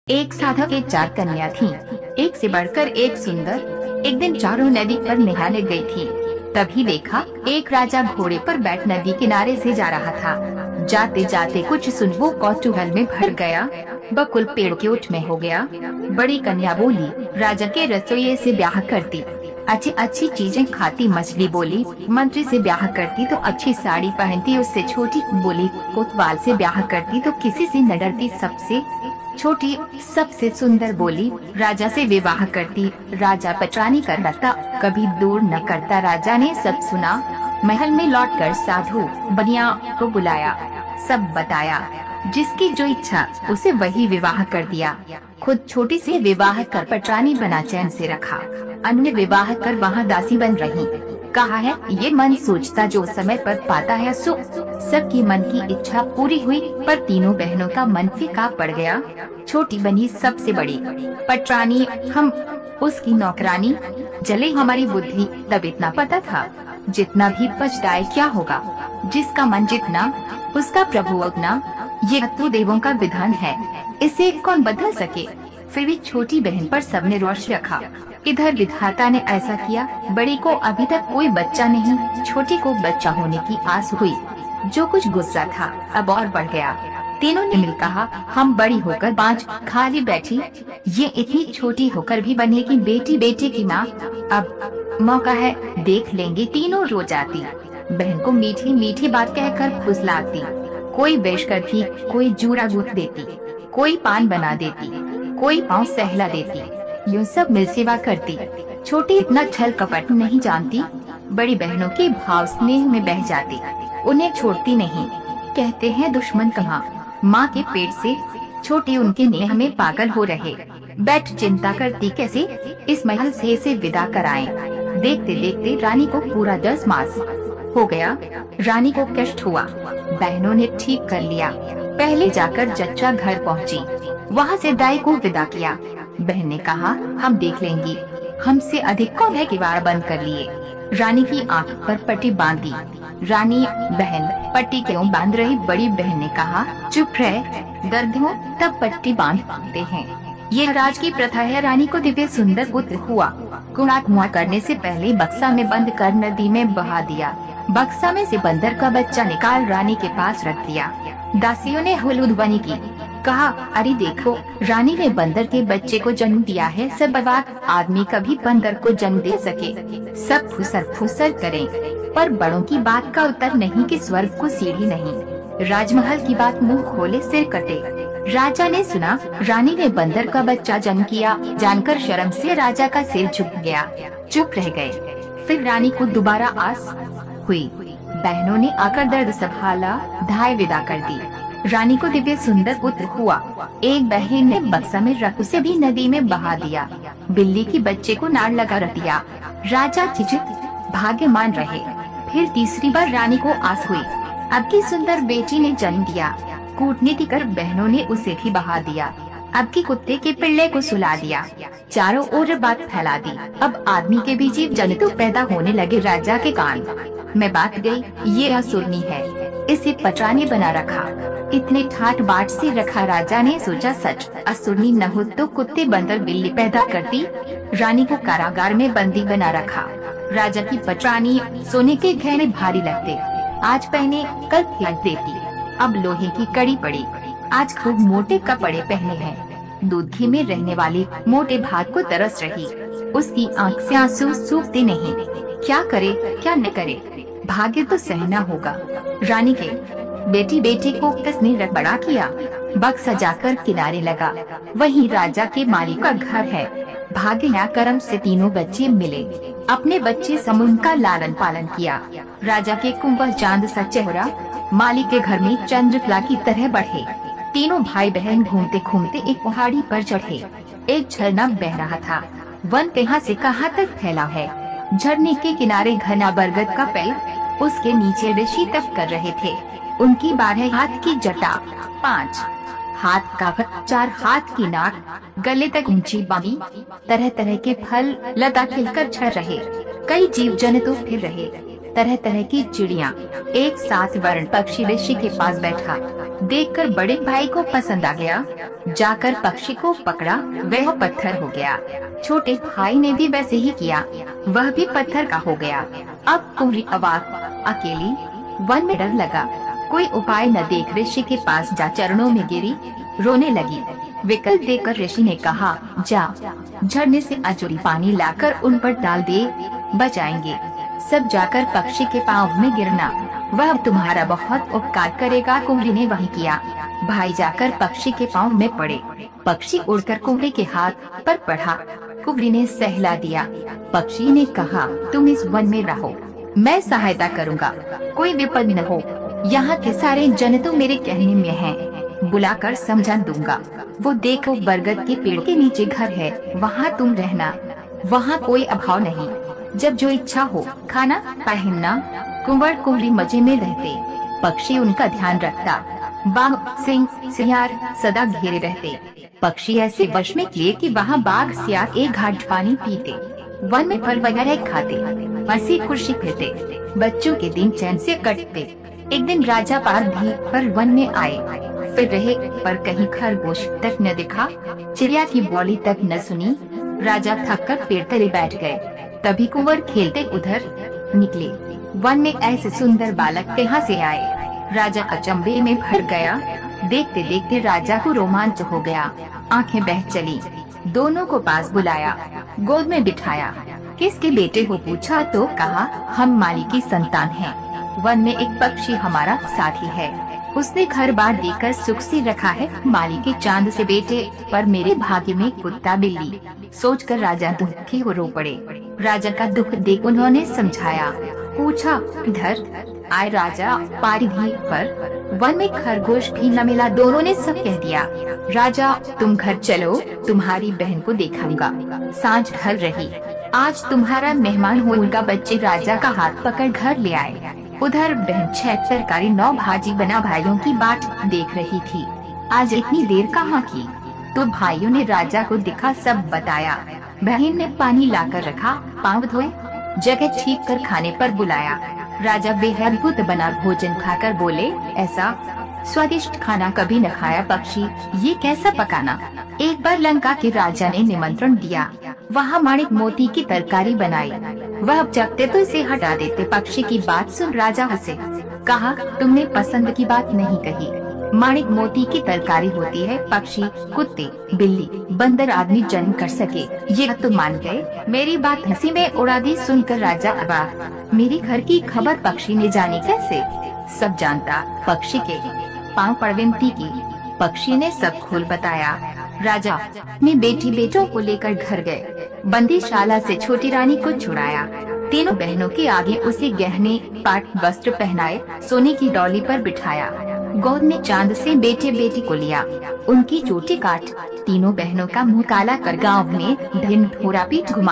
एक साधक के चार कन्या थीं, एक से बढ़कर एक सुंदर। एक दिन चारों नदी पर नहाने गई थीं। तभी देखा एक राजा घोड़े पर बैठ नदी किनारे से जा रहा था। जाते जाते कुछ सुन वो कौतूहल में भर गया, बकुल पेड़ के ओट में हो गया। बड़ी कन्या बोली, राजा के रसोइये से ब्याह करती, अच्छी अच्छी चीजें खाती। मछली बोली, मंत्री से ब्याह करती तो अच्छी साड़ी पहनती। उससे छोटी बोली, कोतवाल से ब्याह करती तो किसी से न डरती। सबसे छोटी सबसे सुंदर बोली, राजा से विवाह करती। राजा पटरानी कर रखता, कभी दूर न करता। राजा ने सब सुना। महल में लौटकर साधु बनिया को बुलाया, सब बताया। जिसकी जो इच्छा उसे वही विवाह कर दिया। खुद छोटी से विवाह कर पटरानी बना, चैन से रखा। अन्य विवाह कर वहाँ दासी बन रही। कहा है ये मन सोचता जो समय पर पाता है सुख। सबकी मन की इच्छा पूरी हुई, पर तीनों बहनों का मन फीका पड़ गया। छोटी बनी सबसे बड़ी पटरानी, हम उसकी नौकरानी। जले हमारी बुद्धि, तब इतना पता था जितना भी पछताए क्या होगा। जिसका मन जितना उसका प्रभु उतना, ये तो देवों का विधान है, इसे कौन बदल सके। फिर भी छोटी बहन पर सबने रोष रखा। इधर विधाता ने ऐसा किया। बड़ी को अभी तक कोई बच्चा नहीं, छोटी को बच्चा होने की आस हुई। जो कुछ गुस्सा था अब और बढ़ गया। तीनों ने मिल कहा, हम बड़ी होकर बाँझ खाली बैठी, ये इतनी छोटी होकर भी बनेगी बेटी बेटे की माँ। अब मौका है, देख लेंगे। तीनों रो जाती, बहन को मीठी मीठी बात कहकर फुसलाती। कोई बेच कर थी, कोई जूड़ा गूंथ देती, कोई पान बना देती, कोई पाँव सहला देती। यूँ सब मिल सेवा करती। छोटी इतना छल कपट नहीं जानती। बड़ी बहनों के भाव स्नेह में बह जाती, उन्हें छोड़ती नहीं। कहते हैं दुश्मन कहाँ, माँ के पेट से। छोटी उनके नेह में पागल हो रहे। बैठ चिंता करती कैसे इस महल से इसे विदा कराएं। देखते देखते रानी को पूरा 10 मास हो गया। रानी को कष्ट हुआ, बहनों ने ठीक कर लिया। पहले जाकर जच्चा घर पहुँची, वहाँ से दाई को विदा किया। बहन ने कहा, हम देख लेंगी, हमसे अधिक कौन है। किवाड़ बंद कर लिए। रानी की आंख पर पट्टी बांधी। रानी, बहन पट्टी क्यों बांध रही। बड़ी बहन ने कहा, चुप रह, दर्द हो तब पट्टी बांधते हैं, ये राज की प्रथा है। रानी को दिव्य सुंदर पुत्र हुआ। कुआं करने से पहले बक्सा में बंद कर नदी में बहा दिया। बक्सा में से बंदर का बच्चा निकाल रानी के पास रख दिया। दासियों ने हुलूदबनी की, कहा, अरे देखो, रानी ने बंदर के बच्चे को जन्म दिया है। सब अवाक, आदमी कभी बंदर को जन्म दे सके। सब फुसर फुसर करें, पर बड़ों की बात का उत्तर नहीं कि स्वर्ग को सीढ़ी नहीं। राजमहल की बात मुंह खोले सिर कटे। राजा ने सुना रानी ने बंदर का बच्चा जन्म किया, जानकर शर्म से राजा का सिर झुक गया, चुप रह गए। फिर रानी को दोबारा आस हुई। बहनों ने आकर दर्द संभाला, धाय विदा कर दी। रानी को दिव्य सुंदर पुत्र हुआ। एक बहन ने बक्सा में रख उसे भी नदी में बहा दिया। बिल्ली की बच्चे को नाड़ लगा रख दिया। राजा चिचित भाग्यमान रहे। फिर तीसरी बार रानी को आस हुई, अब की सुंदर बेटी ने जन्म दिया। कूटनीति कर बहनों ने उसे भी बहा दिया। अब की कुत्ते के पिल्ले को सुला दिया। चारों ओर बात फैला दी। अब आदमी के भी जीव जंतु पैदा होने लगे। राजा के कान में बात गई, ये असुरनी है, इसे पटरानी बना रखा। इतने ठाट बाट से रखा। राजा ने सोचा, सच असुरनी न हो तो कुत्ते बंदर बिल्ली पैदा करती। रानी को कारागार में बंदी बना रखा। राजा की पटरानी सोने के गहने भारी लगते, आज पहने कल फेंक देती। अब लोहे की कड़ी पड़ी, आज खूब मोटे कपड़े पहने हैं। दूध घी में रहने वाले मोटे भात को तरस रही। उसकी आंख से आंसू सूखते नहीं। क्या करे क्या न करे, भाग्य तो सहना होगा। रानी के बेटी बेटे को किसने रख बड़ा किया। बक्सा जाकर किनारे लगा, वहीं राजा के मालिक का घर है। भाग्य या कर्म से तीनों बच्चे मिले। अपने बच्चे समूह का लालन पालन किया। राजा के कुंवर चांद सा चेहरा मालिक के घर में चंद्रकला की तरह बढ़े। तीनों भाई बहन घूमते घूमते एक पहाड़ी पर चढ़े। एक झरना बह रहा था। वन कहाँ से कहाँ तक फैला है। झरने के किनारे घना बरगद का पेड़, उसके नीचे ऋषि तप कर रहे थे। उनकी 12 हाथ की जटा, 5 हाथ का 4 हाथ की नाक, गले तक ऊंची बांधी। तरह तरह के फल लता खिलकर झड़ रहे। कई जीव जंतु फिर रहे। तरह तरह की चिड़िया। एक साथ वर्ण पक्षी ऋषि के पास बैठा। देखकर बड़े भाई को पसंद आ गया। जाकर पक्षी को पकड़ा, वह पत्थर हो गया। छोटे भाई ने भी वैसे ही किया, वह भी पत्थर का हो गया। अब कुंवरी अवाक अकेली वन में डर लगा। कोई उपाय न देख ऋषि के पास जा चरणों में गिरी, रोने लगी। विकल्प देकर ऋषि ने कहा, जा झरने से अजूरी पानी लाकर उन पर डाल दे, बचाएंगे। सब जाकर पक्षी के पाँव में गिरना, वह तुम्हारा बहुत उपकार करेगा। कुंवरी ने वही किया। भाई जाकर पक्षी के पाँव में पड़े। पक्षी उड़कर कुंवरी के हाथ पर पड़ा। कुंवरी ने सहला दिया। पक्षी ने कहा, तुम इस वन में रहो, मैं सहायता करूँगा, कोई विपद न हो। यहाँ के सारे जन तो मेरे कहने में हैं, बुलाकर समझा दूंगा। वो देखो बरगद के पेड़ के नीचे घर है, वहाँ तुम रहना, वहाँ कोई अभाव नहीं। जब जो इच्छा हो खाना पहनना। कुंवर कुंवरी मजे में रहते। पक्षी उनका ध्यान रखता। बाघ सिंह सियार सदा घेरे रहते। पक्षी ऐसे वश में किए कि वहाँ बाघ सियार एक घाट पानी पीते, वन में फल वगैरह खाते, हंसी खुशी फिरते। बच्चों के दिन चैन से कटते। एक दिन राजा पारधी पर वन में आए, फिर रहे पर कहीं खरगोश तक न दिखा, चिड़िया की बोली तक न सुनी। राजा थक कर पेड़ तले बैठ गए। तभी कुंवर खेलते उधर निकले। वन में ऐसे सुंदर बालक कहाँ से आए? राजा अचंभे में भर गया। देखते देखते राजा को रोमांच हो गया, आंखें बह चली। दोनों को पास बुलाया, गोद में बिठाया। किसके बेटे हो पूछा तो कहा, हम माली की संतान हैं। वन में एक पक्षी हमारा साथी है, उसने घर बार देकर सुख से रखा है। माली के चांद से बेटे पर मेरे भाग्य में कुत्ता बिल्ली। सोचकर राजा दुखी हो रो पड़े। राजा का दुख देख उन्होंने समझाया। पूछा, किधर आए? राजा, पारिधी पर वन में खरगोश भी न मिला। दोनों ने सब कह दिया। राजा, तुम घर चलो, तुम्हारी बहन को दिखाऊंगा। सांझ ढल रही, आज तुम्हारा मेहमान हो। उनका बच्चे राजा का हाथ पकड़ घर ले आए। उधर बहन 6 तरकारी 9 भाजी बना भाइयों की बाट देख रही थी। आज इतनी देर कहाँ की? तो भाइयों ने राजा को दिखा, सब बताया। बहन ने पानी लाकर रखा, पाँव धोए, जगह ठीक कर खाने पर बुलाया। राजा बेहद अद्भुत बना भोजन खाकर बोले, ऐसा स्वादिष्ट खाना कभी न खाया पक्षी, ये कैसा पकाना? एक बार लंका के राजा ने निमंत्रण दिया, वहाँ माणिक मोती की तरकारी बनाई। वह अब जगते तो इसे हटा देते। पक्षी की बात सुन राजा हंसे, कहा, तुमने पसंद की बात नहीं कही। माणिक मोती की तरकारी होती है, पक्षी कुत्ते बिल्ली बंदर आदमी जन्म कर सके, ये तुम मान गए? मेरी बात हंसी में उड़ा दी। सुनकर राजा अवाक। मेरी घर की खबर पक्षी ने जानी कैसे? सब जानता, पक्षी के पाँव पड़ विनती की। पक्षी ने सब खोल बताया। राजा ने बेटी बेटों को लेकर घर गए। बंदीशाला से छोटी रानी को छुड़ाया। तीनों बहनों के आगे उसे गहने पाट वस्त्र पहनाए, सोने की डोली पर बिठाया। गोद में चांद से बेटे बेटी को लिया, उनकी चोटी काट तीनों बहनों का मुंह काला कर गांव में ढिंढोरा पीट घुमा